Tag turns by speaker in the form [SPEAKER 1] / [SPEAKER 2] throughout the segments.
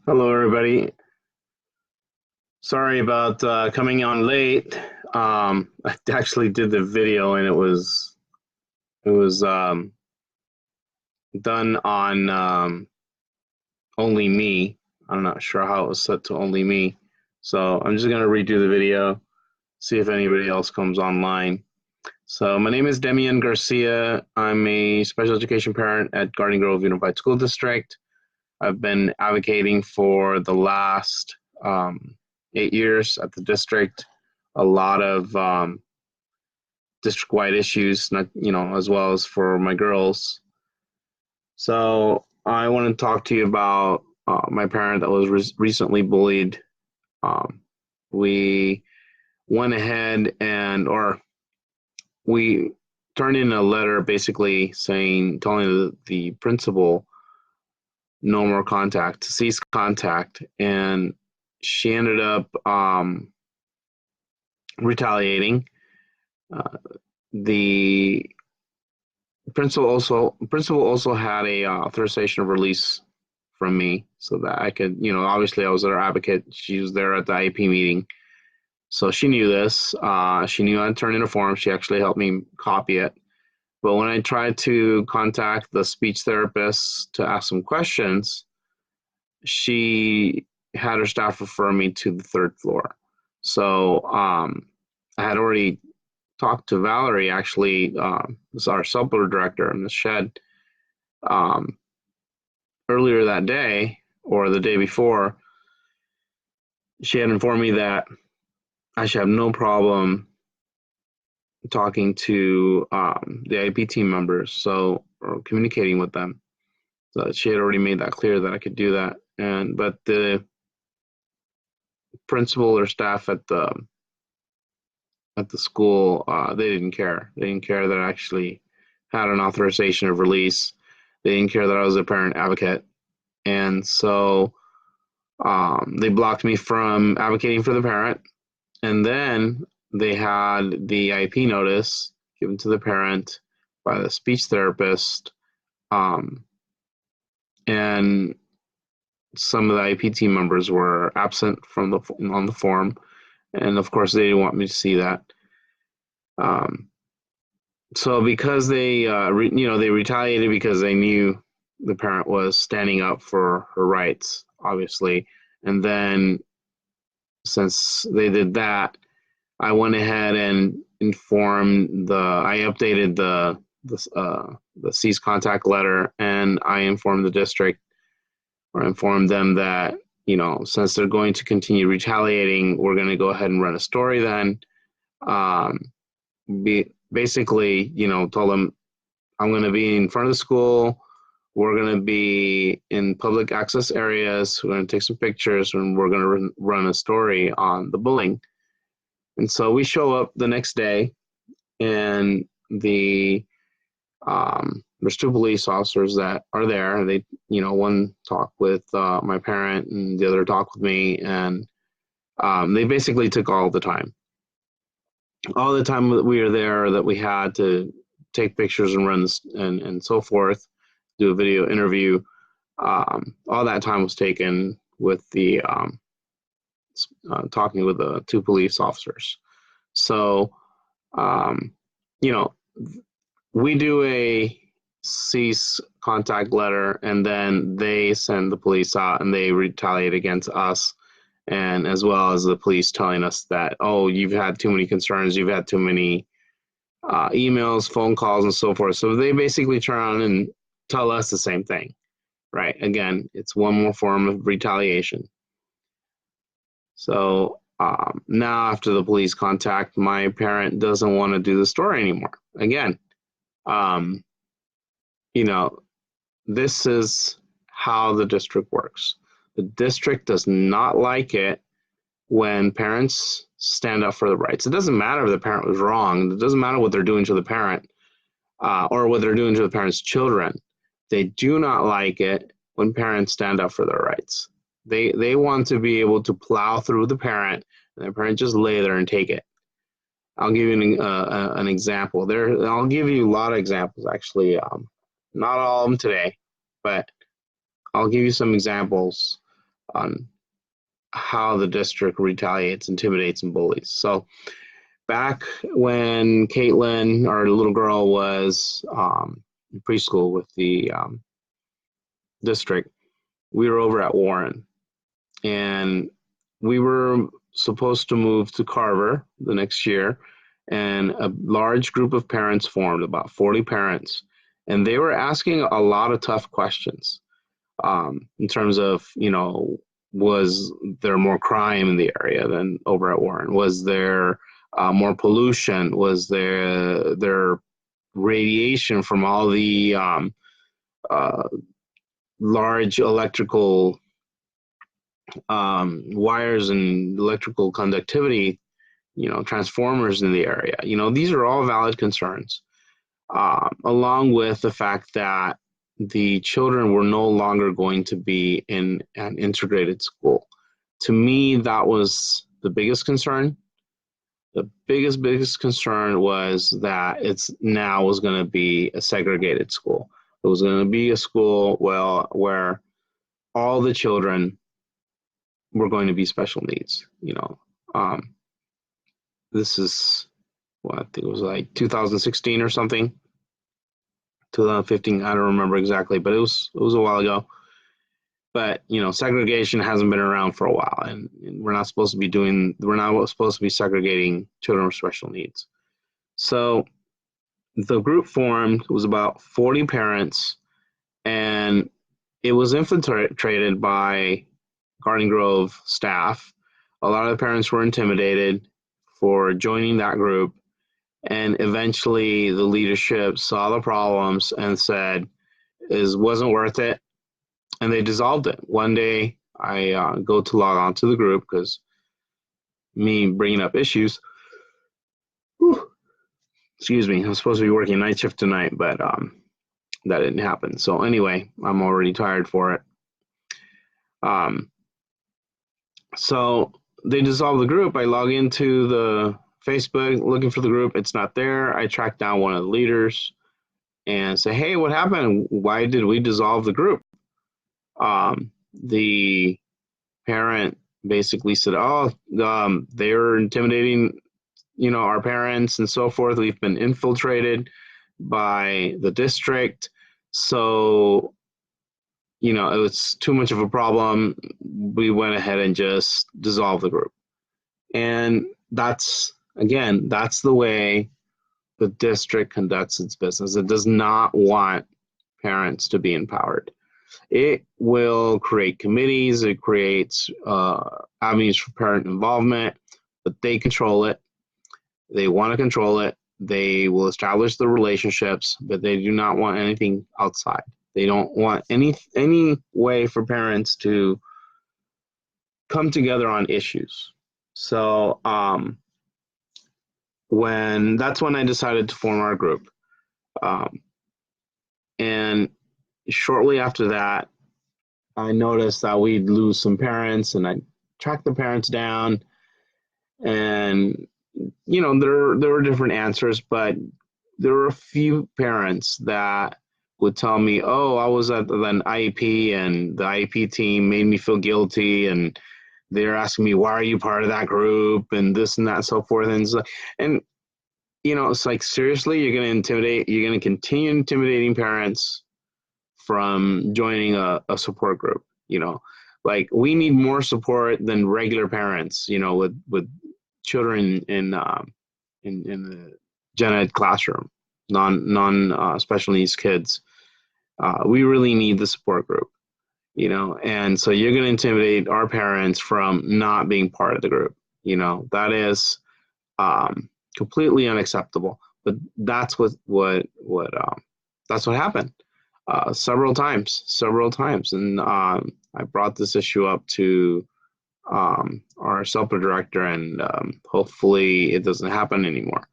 [SPEAKER 1] Hello, everybody. Sorry about coming on late. I actually did the video, and it was done on only me. I'm not sure how it was set to only me, so I'm just gonna redo the video, see if anybody else comes online. So my name is Demian Garcia. I'm a special education parent at Garden Grove Unified School District. I've been advocating for the last 8 years at the district. A lot of district-wide issues, not as well as for my girls. So I want to talk to you about my parent that was recently bullied. Um, we went ahead or we turned in a letter basically telling the principal no more contact, to cease contact, and she ended up retaliating. Uh, the principal also had a authorization of release from me, so that I could, obviously I was their advocate. She was there at the IEP meeting, so she knew this. She knew I'd turn in a form. She actually helped me copy it. But when I tried to contact the speech therapist to ask some questions, she had her staff refer me to the third floor. So I had already talked to Valerie, actually, was our suppler director in the shed, um, earlier that day or the day before. She had informed me that I should have no problem talking to the IEP team members, or communicating with them. So she had already made that clear that I could do that. But the principal or staff at the school, they didn't care. They didn't care that I actually had an authorization of release. They didn't care that I was a parent advocate. And so they blocked me from advocating for the parent. And then they had the IEP notice given to the parent by the speech therapist. And some of the IEP team members were absent on the form. And of course, they didn't want me to see that. Um, so because they retaliated because they knew the parent was standing up for her rights, obviously. And then since they did that, I went ahead and I updated the cease contact letter, and I informed the district, or informed them that, since they're going to continue retaliating, we're going to go ahead and run a story then. Um, Basically, told them I'm going to be in front of the school. We're going to be in public access areas. We're going to take some pictures, and we're going to run a story on the bullying. And so we show up the next day, and there's two police officers that are there. They, one talked with my parent, and the other talked with me, and they basically took all the time that we were there, that we had to take pictures and run and so forth, do a video interview. All that time was taken with the talking with the two police officers. So, um, you know, we do a cease contact letter, and then they send the police out and they retaliate against us, and as well as the police telling us that, oh, you've had too many concerns, you've had too many emails, phone calls, and so forth. So they basically turn around and tell us the same thing, right? Again, it's one more form of retaliation. So now, after the police contact, my parent doesn't want to do the story anymore. Again, um, you know, this is how the district works. The district does not like it when parents stand up for the rights. It doesn't matter if the parent was wrong. It doesn't matter what they're doing to the parent, or what they're doing to the parent's children. They do not like it when parents stand up for their rights. They want to be able to plow through the parent, and the parent just lay there and take it. I'll give you an example. I'll give you a lot of examples, actually. Not all of them today, but I'll give you some examples. on how the district retaliates, intimidates, and bullies. So back when Caitlin, our little girl, was in preschool with the district, we were over at Warren, and we were supposed to move to Carver the next year, and a large group of parents formed, about 40 parents, and they were asking a lot of tough questions in terms of, was there more crime in the area than over at Warren? Was there more pollution? Was there radiation from all the uh, large electrical wires and electrical conductivity, transformers in the area? These are all valid concerns, along with the fact that the children were no longer going to be in an integrated school. To me, that was the biggest concern. The biggest concern was that it's now was going to be a segregated school. It was going to be a school, where all the children were going to be special needs. This is what I think it was like 2016 or something, 2015. I don't remember exactly, but it was a while ago. But segregation hasn't been around for a while, and we're not supposed to be segregating children with special needs. So the group formed. It was about 40 parents, and it was infiltrated by Garden Grove staff. A lot of the parents were intimidated for joining that group, and eventually the leadership saw the problems and said it wasn't worth it, and they dissolved it. One day I go to log on to the group because me bringing up issues. Excuse me, I'm supposed to be working night shift tonight, but that didn't happen. So anyway, I'm already tired for it. So they dissolved the group. I log into the Facebook looking for the group. It's not there. I track down one of the leaders and say, hey, what happened? Why did we dissolve the group? The parent basically said, they were intimidating, our parents and so forth. We've been infiltrated by the district. So, it was too much of a problem. We went ahead and just dissolved the group. And that's the way the district conducts its business. It does not want parents to be empowered. It will create committees. It creates avenues for parent involvement, but they control it. They want to control it. They will establish the relationships, but they do not want anything outside. They don't want any way for parents to come together on issues. So that's when I decided to form our group. And shortly after that, I noticed that we'd lose some parents, and I tracked the parents down, and there were different answers, but there were a few parents that would tell me, oh, I was at an IEP and the IEP team made me feel guilty, and they're asking me, why are you part of that group, and this and that and so forth. And it's like, seriously, you're going to continue intimidating parents from joining a support group. Like, we need more support than regular parents, with children in the gen ed classroom, non special needs kids. We really need the support group, and so you're going to intimidate our parents from not being part of the group. That is completely unacceptable. But that's what happened several times, and I brought this issue up to our SELPA director, and hopefully it doesn't happen anymore.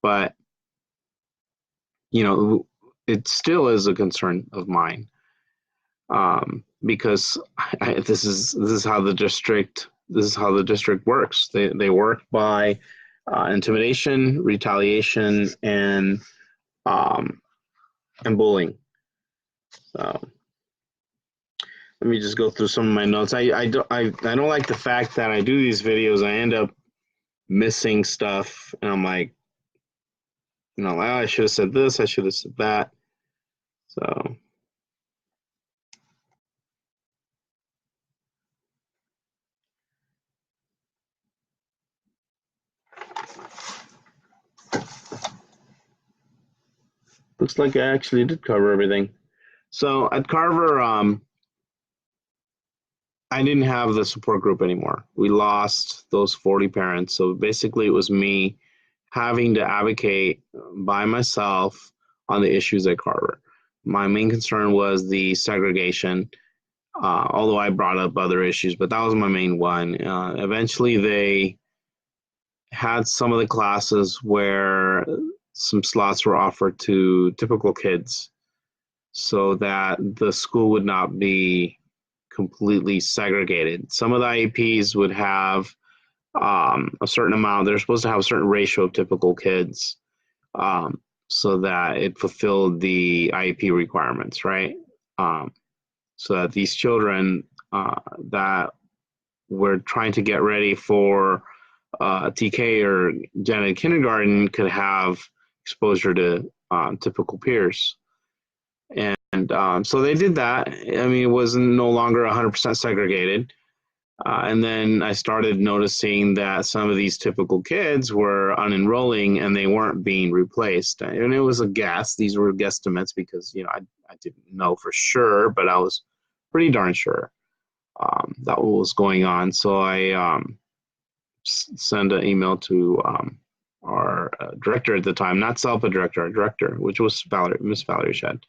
[SPEAKER 1] But it still is a concern of mine, because this is how the district works. They work by intimidation, retaliation, and bullying. So let me just go through some of my notes. I don't like the fact that I do these videos. I end up missing stuff, and I'm like, oh, I should have said this. I should have said that. So. Looks like I actually did cover everything. So at Carver, I didn't have the support group anymore. We lost those 40 parents. So basically, it was me having to advocate by myself on the issues at Carver. My main concern was the segregation, although I brought up other issues, but that was my main one. Eventually, they had some of the classes where some slots were offered to typical kids so that the school would not be completely segregated. Some of the IEPs would have a certain amount, they're supposed to have a certain ratio of typical kids so that it fulfilled the IEP requirements, right? So that these children that were trying to get ready for TK or Janet kindergarten could have exposure to typical peers. And so they did that. I mean, it was no longer 100% segregated. And then I started noticing that some of these typical kids were unenrolling and they weren't being replaced. And it was a guess. These were guesstimates because, I didn't know for sure, but I was pretty darn sure that what was going on. So I sent an email to our director at the time, not SELPA director, our director, which was Miss Valerie Shedd.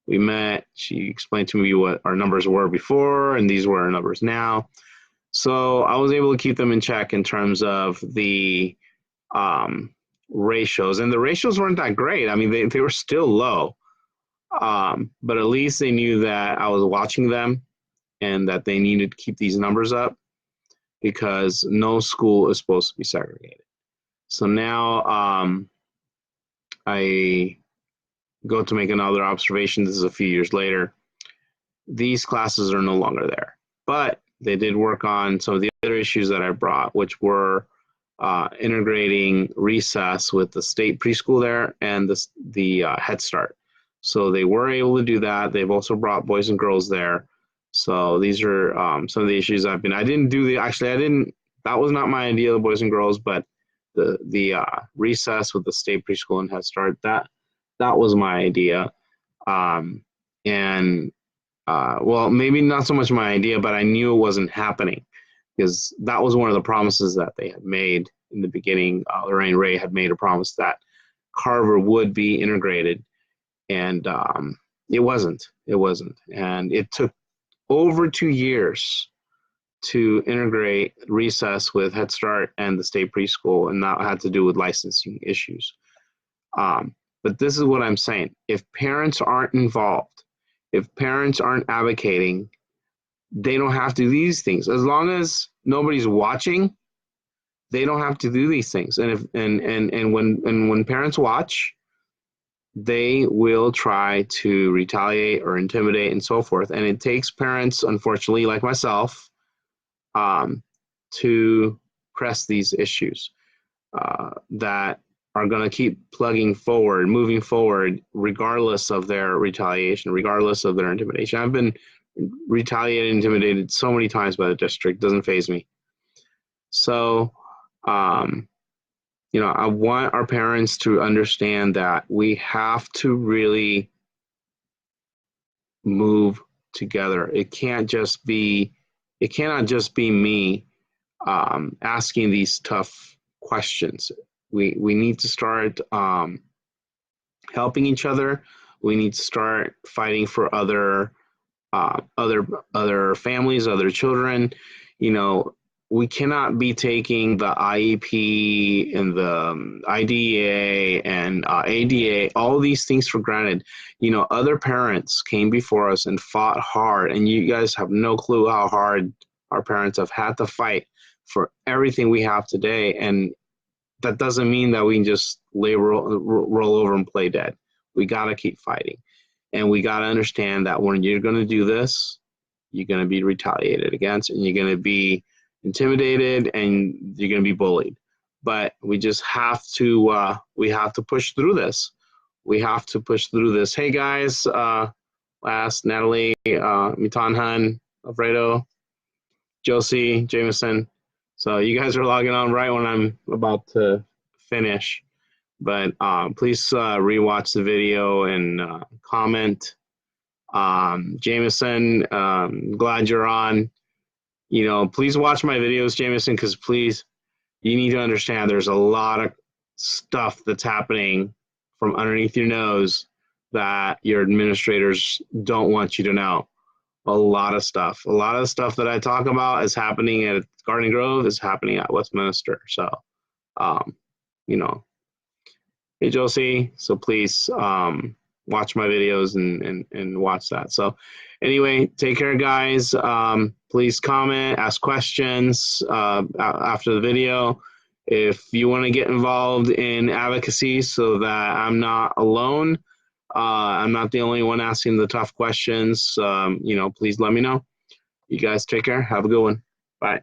[SPEAKER 1] We met, she explained to me what our numbers were before, and these were our numbers now. So I was able to keep them in check in terms of the ratios. And the ratios weren't that great. I mean, they were still low. But at least they knew that I was watching them and that they needed to keep these numbers up because no school is supposed to be segregated. So now I go to make another observation. This is a few years later. These classes are no longer there, but they did work on some of the other issues that I brought, which were integrating recess with the state preschool there and the Head Start. So they were able to do that. They've also brought boys and girls there. So these are some of the issues that was not my idea, the boys and girls, but the recess with the state preschool and Head Start, that was my idea. Well, maybe not so much my idea, but I knew it wasn't happening because that was one of the promises that they had made in the beginning. Lorraine Ray had made a promise that Carver would be integrated, and it wasn't. And it took over 2 years to integrate recess with Head Start and the state preschool, and that had to do with licensing issues. But this is what I'm saying. If parents aren't involved, if parents aren't advocating, they don't have to do these things. As long as nobody's watching, they don't have to do these things. And when parents watch, they will try to retaliate or intimidate and so forth. And it takes parents, unfortunately, like myself, to press these issues that are going to keep moving forward, regardless of their retaliation, regardless of their intimidation. I've been retaliated, intimidated so many times by the district, doesn't faze me. So, I want our parents to understand that we have to really move together. It cannot just be me asking these tough questions. We need to start helping each other. We need to start fighting for other families, other children. We cannot be taking the IEP and the IDEA and ADA, all these things for granted. Other parents came before us and fought hard, and you guys have no clue how hard our parents have had to fight for everything we have today. And that doesn't mean that we can just roll over and play dead. We got to keep fighting. And we got to understand that when you're going to do this, you're going to be retaliated against, and you're going to be intimidated, and you're going to be bullied. But we just have to push through this. We have to push through this. Hey guys, last Natalie, Mitanhan, Alfredo, Josie, Jameson. So you guys are logging on right when I'm about to finish. But please rewatch the video and comment. Jameson, glad you're on. You know, please watch my videos, Jameson, because please, you need to understand there's a lot of stuff that's happening from underneath your nose that your administrators don't want you to know. A lot of stuff. A lot of the stuff that I talk about is happening at Garden Grove, is happening at Westminster. So, you know, hey Josie, so please watch my videos and watch that. So anyway, take care guys. Please comment, ask questions after the video. If you want to get involved in advocacy so that I'm not alone, I'm not the only one asking the tough questions, you know, please let me know. You guys take care. Have a good one. Bye.